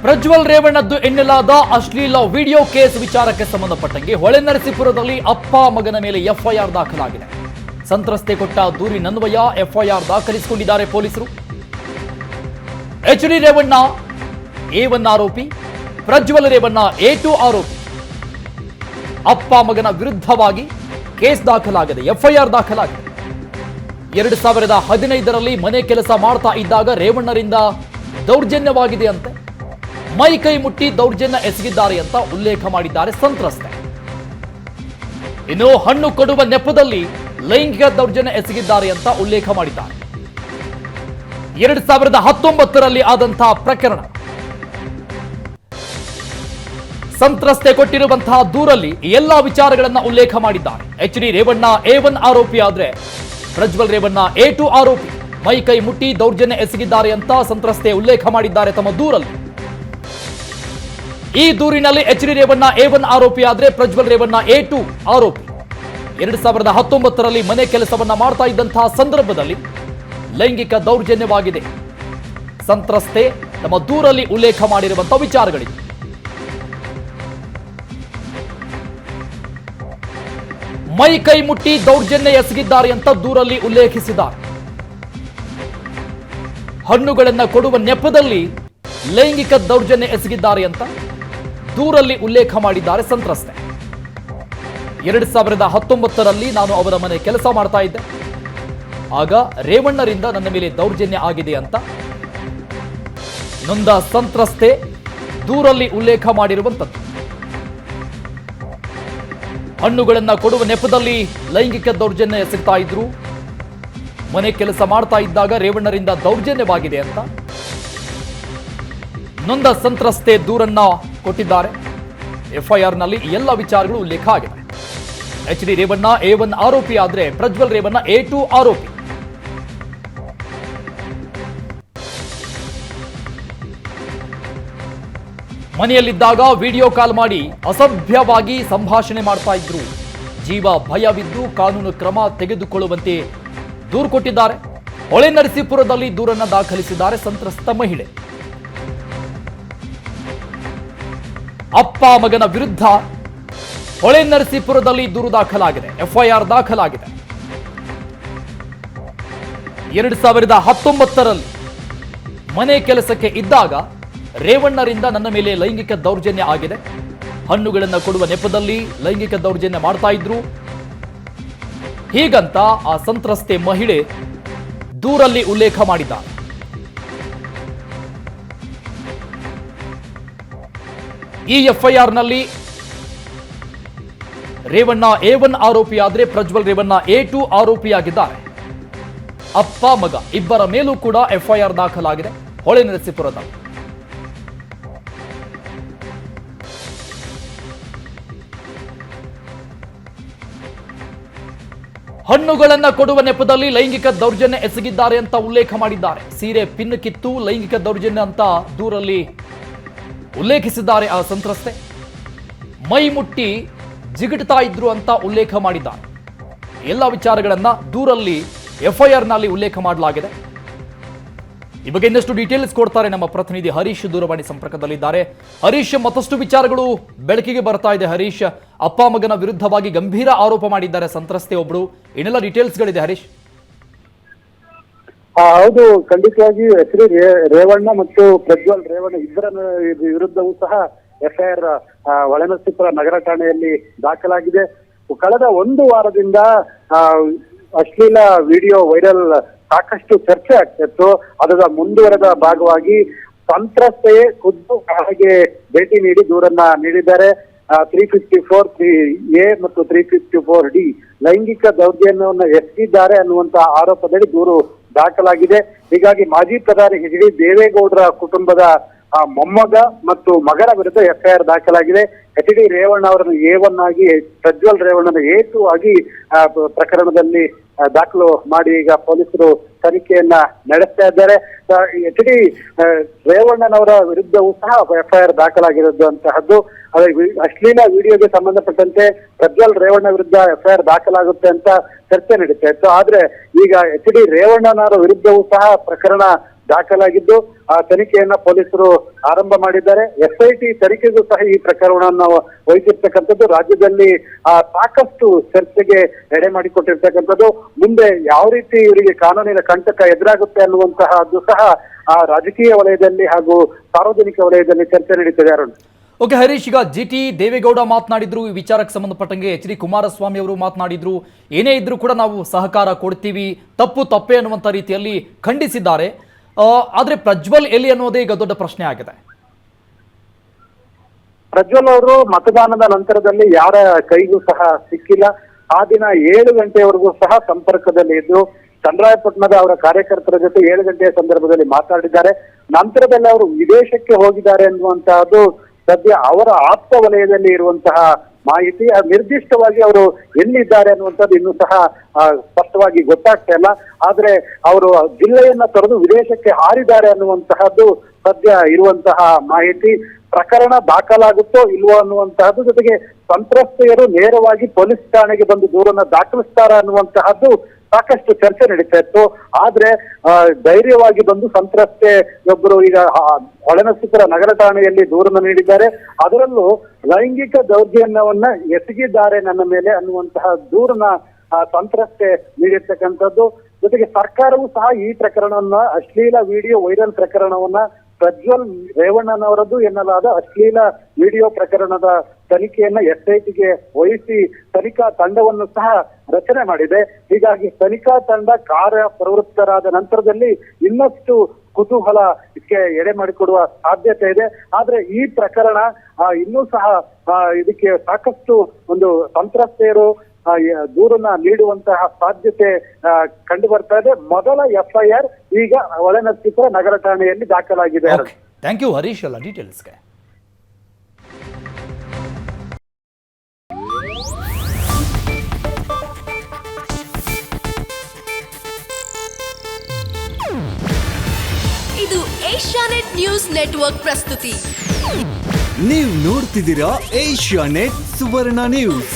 ಪ್ರಜ್ವಲ್ ರೇವಣ್ಣದ್ದು ಎನ್ನಲಾದ ಅಶ್ಲೀಲ video case ವಿಚಾರಕ್ಕೆ ಸಂಬಂಧಪಟ್ಟಂಗೆ ಹೊಳೆನರಸೀಪುರದಲ್ಲಿ ಅಪ್ಪ ಮಗನ ಮೇಲೆ ಎಫ್ಐಆರ್ ದಾಖಲಾಗಿದೆ. ಸಂತ್ರಸ್ತೆ ಕೊಟ್ಟ ದೂರಿನನ್ವಯ ಎಫ್ಐಆರ್ ದಾಖಲಿಸಿಕೊಂಡಿದ್ದಾರೆ ಪೊಲೀಸರು. ಎಚ್.ಡಿ. ರೇವಣ್ಣ A1 ಆರೋಪಿ, ಪ್ರಜ್ವಲ್ ರೇವಣ್ಣ A2 ಆರೋಪಿ. ಅಪ್ಪ ಮಗನ ವಿರುದ್ಧವಾಗಿ ಕೇಸ್ ದಾಖಲಾಗಿದೆ, ಎಫ್ಐಆರ್ ದಾಖಲಾಗಿದೆ. 2015ರಲ್ಲಿ ಮನೆ ಕೆಲಸ ಮಾಡ್ತಾ ಇದ್ದಾಗ ರೇವಣ್ಣರಿಂದ ದೌರ್ಜನ್ಯವಾಗಿದೆ ಅಂತೆ. ಮೈ ಕೈ ಮುಟ್ಟಿ ದೌರ್ಜನ್ಯ ಎಸಗಿದ್ದಾರೆ ಅಂತ ಉಲ್ಲೇಖ ಮಾಡಿದ್ದಾರೆ ಸಂತ್ರಸ್ತೆ. ಇನ್ನು ಹಣ್ಣು ಕೊಡುವ ನೆಪದಲ್ಲಿ ಲೈಂಗಿಕ ದೌರ್ಜನ್ಯ ಎಸಗಿದ್ದಾರೆ ಅಂತ ಉಲ್ಲೇಖ ಮಾಡಿದ್ದಾರೆ. 2019ರಲ್ಲಿ ಆದಂತಹ ಪ್ರಕರಣ. ಸಂತ್ರಸ್ತೆ ಕೊಟ್ಟಿರುವಂತಹ ದೂರಲ್ಲಿ ಎಲ್ಲಾ ವಿಚಾರಗಳನ್ನ ಉಲ್ಲೇಖ ಮಾಡಿದ್ದಾರೆ. ಎಚ್.ಡಿ. ರೇವಣ್ಣ A1 ಆರೋಪಿ ಆದ್ರೆ ಪ್ರಜ್ವಲ್ ರೇವಣ್ಣ A2 ಆರೋಪಿ. ಮೈ ಕೈ ಮುಟ್ಟಿ ದೌರ್ಜನ್ಯ ಎಸಗಿದ್ದಾರೆ ಅಂತ ಸಂತ್ರಸ್ತೆ ಉಲ್ಲೇಖ ಮಾಡಿದ್ದಾರೆ ತಮ್ಮ ದೂರಲ್ಲಿ. ಈ ದೂರಿನಲ್ಲಿ ಎಚ್.ಡಿ. ರೇವಣ್ಣ A1 ಆರೋಪಿ ಆದ್ರೆ ಪ್ರಜ್ವಲ್ ರೇವಣ್ಣ A2 ಆರೋಪಿ. 2019ರಲ್ಲಿ ಮನೆ ಕೆಲಸವನ್ನ ಮಾಡ್ತಾ ಇದ್ದಂತಹ ಸಂದರ್ಭದಲ್ಲಿ ಲೈಂಗಿಕ ದೌರ್ಜನ್ಯವಾಗಿದೆ. ಸಂತ್ರಸ್ತೆ ತಮ್ಮ ದೂರಲ್ಲಿ ಉಲ್ಲೇಖ ಮಾಡಿರುವಂತಹ ವಿಚಾರಗಳಿವೆ. ಮೈ ಕೈ ಮುಟ್ಟಿ ದೌರ್ಜನ್ಯ ಎಸಗಿದ್ದಾರೆ ಅಂತ ದೂರಲ್ಲಿ ಉಲ್ಲೇಖಿಸಿದ್ದಾರೆ. ಹಣ್ಣುಗಳನ್ನ ಕೊಡುವ ನೆಪದಲ್ಲಿ ಲೈಂಗಿಕ ದೌರ್ಜನ್ಯ ಎಸಗಿದ್ದಾರೆ ಅಂತ ದೂರಲ್ಲಿ ಉಲ್ಲೇಖ ಮಾಡಿದ್ದಾರೆ ಸಂತ್ರಸ್ತೆ. 2019ರಲ್ಲಿ ನಾನು ಅವರ ಮನೆ ಕೆಲಸ ಮಾಡ್ತಾ ಇದ್ದೆ. ಆಗ ರೇವಣ್ಣರಿಂದ ನನ್ನ ಮೇಲೆ ದೌರ್ಜನ್ಯ ಆಗಿದೆ ಅಂತ ನೊಂದ ಸಂತ್ರಸ್ತೆ ದೂರಲ್ಲಿ ಉಲ್ಲೇಖ ಮಾಡಿರುವಂಥದ್ದು. ಹಣ್ಣುಗಳನ್ನ ಕೊಡುವ ನೆಪದಲ್ಲಿ ಲೈಂಗಿಕ ದೌರ್ಜನ್ಯ ಎಸಗ್ತಾ ಇದ್ರು. ಮನೆ ಕೆಲಸ ಮಾಡ್ತಾ ಇದ್ದಾಗ ರೇವಣ್ಣರಿಂದ ದೌರ್ಜನ್ಯವಾಗಿದೆ ಅಂತ ನೊಂದ ಸಂತ್ರಸ್ತೆ ದೂರನ್ನ ಕೊಟ್ಟಿದ್ದಾರೆ. ಎಫ್ಐಆರ್ನಲ್ಲಿ ಎಲ್ಲ ವಿಚಾರಗಳು ಉಲ್ಲೇಖ ಆಗಿದೆ. ಎಚ್.ಡಿ. ರೇವಣ್ಣ A1 ಆರೋಪಿ ಆದ್ರೆ ಪ್ರಜ್ವಲ್ ರೇವಣ್ಣ A2 ಆರೋಪಿ. ಮನೆಯಲ್ಲಿದ್ದಾಗ ವಿಡಿಯೋ ಕಾಲ್ ಮಾಡಿ ಅಸಭ್ಯವಾಗಿ ಸಂಭಾಷಣೆ ಮಾಡ್ತಾ ಇದ್ರು. ಜೀವ ಭಯವಿದ್ದು ಕಾನೂನು ಕ್ರಮ ತೆಗೆದುಕೊಳ್ಳುವಂತೆ ದೂರು ಕೊಟ್ಟಿದ್ದಾರೆ. ಹೊಳೆನರಸೀಪುರದಲ್ಲಿ ದೂರನ್ನ ದಾಖಲಿಸಿದ್ದಾರೆ ಸಂತ್ರಸ್ತ ಮಹಿಳೆ. ಅಪ್ಪ ಮಗನ ವಿರುದ್ಧ ಹೊಳೆನರಸೀಪುರದಲ್ಲಿ ದೂರು ದಾಖಲಾಗಿದೆ, ಎಫ್ಐಆರ್ ದಾಖಲಾಗಿದೆ. 2019ರಲ್ಲಿ ಮನೆ ಕೆಲಸಕ್ಕೆ ಇದ್ದಾಗ ರೇವಣ್ಣರಿಂದ ನನ್ನ ಮೇಲೆ ಲೈಂಗಿಕ ದೌರ್ಜನ್ಯ ಆಗಿದೆ. ಹಣ್ಣುಗಳನ್ನು ಕೊಡುವ ನೆಪದಲ್ಲಿ ಲೈಂಗಿಕ ದೌರ್ಜನ್ಯ ಮಾಡ್ತಾ ಇದ್ರು. ಹೀಗಂತ ಆ ಸಂತ್ರಸ್ತೆ ಮಹಿಳೆ ದೂರಲ್ಲಿ ಉಲ್ಲೇಖ ಮಾಡಿದ್ದಾರೆ. ಈ ಎಫ್ಐಆರ್ನಲ್ಲಿ ರೇವಣ್ಣ A1 ಆರೋಪಿ ಆದ್ರೆ ಪ್ರಜ್ವಲ್ ರೇವಣ್ಣ A2 ಆರೋಪಿಯಾಗಿದ್ದಾರೆ. ಅಪ್ಪ ಮಗ ಇಬ್ಬರ ಮೇಲೂ ಕೂಡ ಎಫ್ಐಆರ್ ದಾಖಲಾಗಿದೆ ಹೊಳೆನರಸೀಪುರದ. ಹಣ್ಣುಗಳನ್ನ ಕೊಡುವ ನೆಪದಲ್ಲಿ ಲೈಂಗಿಕ ದೌರ್ಜನ್ಯ ಎಸಗಿದ್ದಾರೆ ಅಂತ ಉಲ್ಲೇಖ ಮಾಡಿದ್ದಾರೆ. ಸೀರೆ ಪಿನ್ ಕಿತ್ತು ಲೈಂಗಿಕ ದೌರ್ಜನ್ಯ ಅಂತ ದೂರಲ್ಲಿ ಉಲ್ಲೇಖಿಸಿದ್ದಾರೆ ಆ ಸಂತ್ರಸ್ತೆ. ಮೈ ಮುಟ್ಟಿ ಜಿಗಿಡ್ತಾ ಇದ್ರು ಅಂತ ಉಲ್ಲೇಖ ಮಾಡಿದ್ದಾರೆ. ಎಲ್ಲ ವಿಚಾರಗಳನ್ನ ದೂರಲ್ಲಿ ಎಫ್ಐಆರ್ನಲ್ಲಿ ಉಲ್ಲೇಖ ಮಾಡಲಾಗಿದೆ. ಈ ಬಗ್ಗೆ ಇನ್ನಷ್ಟು ಡೀಟೇಲ್ಸ್ ಕೊಡ್ತಾರೆ ನಮ್ಮ ಪ್ರತಿನಿಧಿ ಹರೀಶ್ ದೂರವಾಣಿ ಸಂಪರ್ಕದಲ್ಲಿದ್ದಾರೆ. ಹರೀಶ್, ಮತ್ತಷ್ಟು ವಿಚಾರಗಳು ಬೆಳಕಿಗೆ ಬರ್ತಾ ಇದೆ. ಹರೀಶ್, ಅಪ್ಪ ಮಗನ ವಿರುದ್ಧವಾಗಿ ಗಂಭೀರ ಆರೋಪ ಮಾಡಿದ್ದಾರೆ ಸಂತ್ರಸ್ತೆ ಒಬ್ರು. ಏನೆಲ್ಲ ಡೀಟೇಲ್ಸ್ಗಳಿದೆ ಹರೀಶ್? ಹೌದು, ಖಂಡಿತವಾಗಿ ಎಚ್.ಡಿ. ರೇವಣ್ಣ ಮತ್ತು ಪ್ರಜ್ವಲ್ ರೇವಣ್ಣ ಇಬ್ಬರ ವಿರುದ್ಧವೂ ಸಹ ಎಫ್ಐಆರ್ ಹೊಳೆನರಸೀಪುರ ನಗರ ಠಾಣೆಯಲ್ಲಿ ದಾಖಲಾಗಿದೆ. ಕಳೆದ ಒಂದು ವಾರದಿಂದ ಅಶ್ಲೀಲ ವಿಡಿಯೋ ವೈರಲ್ ಸಾಕಷ್ಟು ಚರ್ಚೆ ಆಗ್ತಿತ್ತು. ಅದರ ಮುಂದುವರೆದ ಭಾಗವಾಗಿ ಸಂತ್ರಸ್ತೆಯೇ ಖುದ್ದು ಠಾಣೆಗೆ ಭೇಟಿ ನೀಡಿ ದೂರನ್ನ ನೀಡಿದ್ದಾರೆ. 354(3)A ಮತ್ತು 354(D) ಲೈಂಗಿಕ ದೌರ್ಜನ್ಯವನ್ನು ಎಸಗಿದ್ದಾರೆ ಅನ್ನುವಂತ ಆರೋಪದಡಿ ದೂರು ದಾಖಲಾಗಿದೆ. ಹೀಗಾಗಿ ಮಾಜಿ ಪ್ರಧಾನಿ ಎಚ್.ಡಿ. ದೇವೇಗೌಡರ ಕುಟುಂಬದ ಮೊಮ್ಮಗ ಮತ್ತು ಮಗನ ವಿರುದ್ಧ ಎಫ್ಐಆರ್ ದಾಖಲಾಗಿದೆ. ಎಚ್.ಡಿ. ರೇವಣ್ಣ ಅವರನ್ನು A1 ಆಗಿ, ಪ್ರಜ್ವಲ್ ರೇವಣ್ಣನ A2 ಆಗಿ ಪ್ರಕರಣದಲ್ಲಿ ದಾಖಲು ಮಾಡಿ ಈಗ ಪೊಲೀಸರು ತನಿಖೆಯನ್ನ ನಡೆಸ್ತಾ ಇದ್ದಾರೆ. ಎಚ್.ಡಿ. ರೇವಣ್ಣನವರ ವಿರುದ್ಧವೂ ಸಹ ಎಫ್ಐಆರ್ ದಾಖಲಾಗಿರುವಂತಹದ್ದು. ಅಶ್ಲೀಲ ವಿಡಿಯೋಗೆ ಸಂಬಂಧಪಟ್ಟಂತೆ ಪ್ರಜ್ವಲ್ ರೇವಣ್ಣ ವಿರುದ್ಧ ಎಫ್ಐಆರ್ ದಾಖಲಾಗುತ್ತೆ ಅಂತ ಚರ್ಚೆ ನಡೀತಾ ಇತ್ತು. ಆದ್ರೆ ಈಗ ಎಚ್.ಡಿ. ರೇವಣ್ಣನವರ ವಿರುದ್ಧವೂ ಸಹ ಪ್ರಕರಣ ದಾಖಲಾಗಿದ್ದು ಆ ತನಿಖೆಯನ್ನ ಪೊಲೀಸರು ಆರಂಭ ಮಾಡಿದ್ದಾರೆ. SIT ತನಿಖೆಗೂ ಸಹ ಈ ಪ್ರಕರಣವನ್ನು ವಹಿಸಿರ್ತಕ್ಕಂಥದ್ದು. ರಾಜ್ಯದಲ್ಲಿ ಸಾಕಷ್ಟು ಚರ್ಚೆಗೆ ಎಡೆ ಮಾಡಿಕೊಟ್ಟಿರ್ತಕ್ಕಂಥದ್ದು. ಮುಂದೆ ಯಾವ ರೀತಿ ಇವರಿಗೆ ಕಾನೂನಿನ ಕಂಟಕ ಎದುರಾಗುತ್ತೆ ಅನ್ನುವಂತಹದ್ದು ಸಹ ರಾಜಕೀಯ ವಲಯದಲ್ಲಿ ಹಾಗೂ ಸಾರ್ವಜನಿಕ ವಲಯದಲ್ಲಿ ಚರ್ಚೆ ನಡೀತಿದೆ. ಅರುಣ್, ಓಕೆ ಹರೀಶ್, ಈಗ GT ದೇವೇಗೌಡ ಮಾತನಾಡಿದ್ರು, ಈ ವಿಚಾರಕ್ಕೆ ಸಂಬಂಧಪಟ್ಟಂಗೆ HD ಕುಮಾರಸ್ವಾಮಿ ಅವರು ಮಾತನಾಡಿದ್ರು. ಏನೇ ಇದ್ರೂ ಕೂಡ ನಾವು ಸಹಕಾರ ಕೊಡ್ತೀವಿ, ತಪ್ಪೇ ಅನ್ನುವಂಥ ರೀತಿಯಲ್ಲಿ ಖಂಡಿಸಿದ್ದಾರೆ. ಆದ್ರೆ ಪ್ರಜ್ವಲ್ ಎಲ್ಲಿ ಅನ್ನೋದೇ ಈಗ ದೊಡ್ಡ ಪ್ರಶ್ನೆ ಆಗಿದೆ. ಪ್ರಜ್ವಲ್ ಅವರು ಮತದಾನದ ನಂತರದಲ್ಲಿ ಯಾರ ಕೈಗೂ ಸಹ ಸಿಕ್ಕಿಲ್ಲ. ಆ ದಿನ 7 ಗಂಟೆವರೆಗೂ ಸಹ ಸಂಪರ್ಕದಲ್ಲಿ ಇದ್ದು ಚನ್ನರಾಯಪಟ್ಟಣದ ಅವರ ಕಾರ್ಯಕರ್ತರ ಜೊತೆ 7 ಗಂಟೆಯ ಸಂದರ್ಭದಲ್ಲಿ ಮಾತಾಡಿದ್ದಾರೆ. ನಂತರದಲ್ಲಿ ಅವರು ವಿದೇಶಕ್ಕೆ ಹೋಗಿದ್ದಾರೆ ಅನ್ನುವಂತಹದ್ದು ಸದ್ಯ ಅವರ ಆಪ್ತ ವಲಯದಲ್ಲಿ ಇರುವಂತಹ ಮಾಹಿತಿ. ನಿರ್ದಿಷ್ಟವಾಗಿ ಅವರು ಎಲ್ಲಿದ್ದಾರೆ ಅನ್ನುವಂಥದ್ದು ಇನ್ನೂ ಸಹ ಸ್ಪಷ್ಟವಾಗಿ ಗೊತ್ತಾಗ್ತಾ ಇಲ್ಲ. ಆದ್ರೆ ಅವರು ಜಿಲ್ಲೆಯನ್ನ ತೊರೆದು ವಿದೇಶಕ್ಕೆ ಹಾರಿದ್ದಾರೆ ಅನ್ನುವಂತಹದ್ದು ಸದ್ಯ ಇರುವಂತಹ ಮಾಹಿತಿ. ಪ್ರಕರಣ ದಾಖಲಾಗುತ್ತೋ ಇಲ್ವೋ ಅನ್ನುವಂತಹದ್ದು, ಜೊತೆಗೆ ಸಂತ್ರಸ್ತೆಯರು ನೇರವಾಗಿ ಪೊಲೀಸ್ ಠಾಣೆಗೆ ಬಂದು ದೂರನ್ನ ದಾಖಲಿಸ್ತಾರ ಅನ್ನುವಂತಹದ್ದು ಸಾಕಷ್ಟು ಚರ್ಚೆ ನಡೀತಾ ಇತ್ತು. ಆದ್ರೆ ಧೈರ್ಯವಾಗಿ ಬಂದು ಸಂತ್ರಸ್ತೆಯೊಬ್ಬರು ಈಗ ಹೊಳೆನರಸೀಪುರ ನಗರ ಠಾಣೆಯಲ್ಲಿ ದೂರನ್ನು ನೀಡಿದ್ದಾರೆ. ಅದರಲ್ಲೂ ಲೈಂಗಿಕ ದೌರ್ಜನ್ಯವನ್ನ ಎಸಗಿದ್ದಾರೆ ನನ್ನ ಮೇಲೆ ಅನ್ನುವಂತಹ ದೂರನ್ನ ಸಂತ್ರಸ್ತೆ ನೀಡಿರ್ತಕ್ಕಂಥದ್ದು. ಜೊತೆಗೆ ಸರ್ಕಾರವು ಸಹ ಈ ಪ್ರಕರಣವನ್ನ ಅಶ್ಲೀಲ ವಿಡಿಯೋ ವೈರಲ್ ಪ್ರಕರಣವನ್ನ ಪ್ರಜ್ವಲ್ ರೇವಣ್ಣನವರದ್ದು ಎನ್ನಲಾದ ಅಶ್ಲೀಲ ವಿಡಿಯೋ ಪ್ರಕರಣದ ತನಿಖೆಯನ್ನ SITಗೆ ವಹಿಸಿ ತನಿಖಾ ತಂಡವನ್ನು ಸಹ ರಚನೆ ಮಾಡಿದೆ. ಹೀಗಾಗಿ ತನಿಖಾ ತಂಡ ಕಾರ್ಯ ಪ್ರವೃತ್ತರಾದ ನಂತರದಲ್ಲಿ ಇನ್ನಷ್ಟು ಕುತೂಹಲಕ್ಕೆ ಎಡೆ ಮಾಡಿಕೊಡುವ ಸಾಧ್ಯತೆ ಇದೆ. ಆದ್ರೆ ಈ ಪ್ರಕರಣ ಇನ್ನೂ ಸಹ ಇದಕ್ಕೆ ಸಾಕಷ್ಟು ಒಂದು ಸಂತ್ರಸ್ತೆಯರು ದೂರನ್ನ ನೀಡುವಂತಹ ಸಾಧ್ಯತೆ ಕಂಡು ಬರ್ತಾ ಇದೆ. ಮೊದಲ FIR ಈಗ ಹೊಳೆನರಸೀಪುರ ನಗರ ಠಾಣೆಯಲ್ಲಿ ದಾಖಲಾಗಿದೆ. ಥ್ಯಾಂಕ್ ಯು ಹರೀಶ್ ಎಲ್ಲ ಡೀಟೇಲ್ಸ್ಗೆ. ಇದು ಏಷ್ಯಾನೆಟ್ ನ್ಯೂಸ್ ನೆಟ್ವರ್ಕ್ ಪ್ರಸ್ತುತಿ. ನೀವು ನೋಡ್ತಿದ್ದೀರಾ ಏಷ್ಯಾನೆಟ್ ಸುವರ್ಣ ನ್ಯೂಸ್.